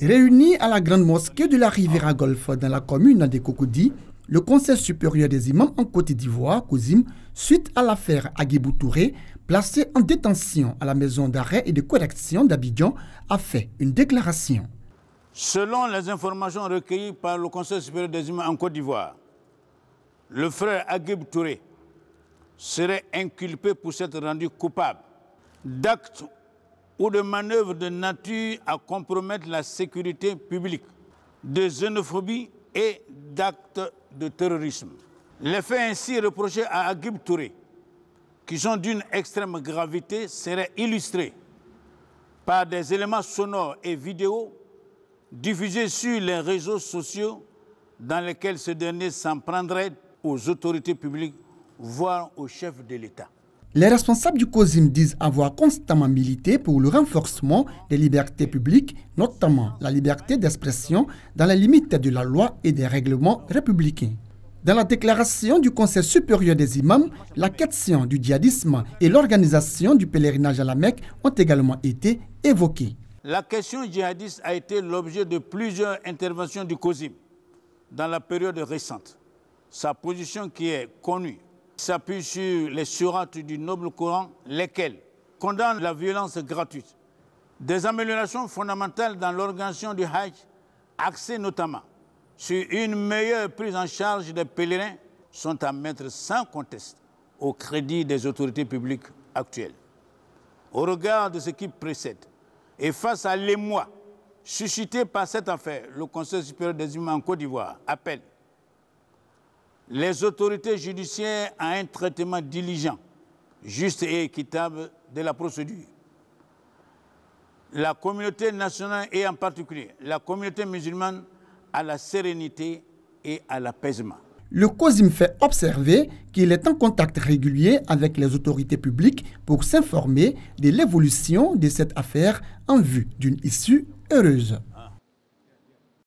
Réunis à la grande mosquée de la Riviera Golfe dans la commune de Cocody, le Conseil supérieur des imams en Côte d'Ivoire, COSIM, suite à l'affaire Agibou Touré, placé en détention à la maison d'arrêt et de correction d'Abidjan, a fait une déclaration. Selon les informations recueillies par le Conseil supérieur des imams en Côte d'Ivoire, le frère Agibou Touré serait inculpé pour s'être rendu coupable d'actes ou de manœuvres de nature à compromettre la sécurité publique, de xénophobie et d'actes de terrorisme. Les faits ainsi reprochés à Agibou Touré, qui sont d'une extrême gravité, seraient illustrés par des éléments sonores et vidéo diffusés sur les réseaux sociaux dans lesquels ce dernier s'en prendrait aux autorités publiques, voire au chef de l'État. Les responsables du COSIM disent avoir constamment milité pour le renforcement des libertés publiques, notamment la liberté d'expression dans les limites de la loi et des règlements républicains. Dans la déclaration du Conseil supérieur des imams, la question du djihadisme et l'organisation du pèlerinage à la Mecque ont également été évoquées. La question djihadiste a été l'objet de plusieurs interventions du COSIM dans la période récente. Sa position qui est connue s'appuie sur les sourates du Noble Coran, lesquelles condamnent la violence gratuite. Des améliorations fondamentales dans l'organisation du Hajj, axées notamment sur une meilleure prise en charge des pèlerins, sont à mettre sans conteste au crédit des autorités publiques actuelles. Au regard de ce qui précède et face à l'émoi suscité par cette affaire, le Conseil supérieur des imams en Côte d'Ivoire appelle les autorités judiciaires à un traitement diligent, juste et équitable de la procédure. La communauté nationale et en particulier la communauté musulmane à la sérénité et à l'apaisement. Le COSIM fait observer qu'il est en contact régulier avec les autorités publiques pour s'informer de l'évolution de cette affaire en vue d'une issue heureuse.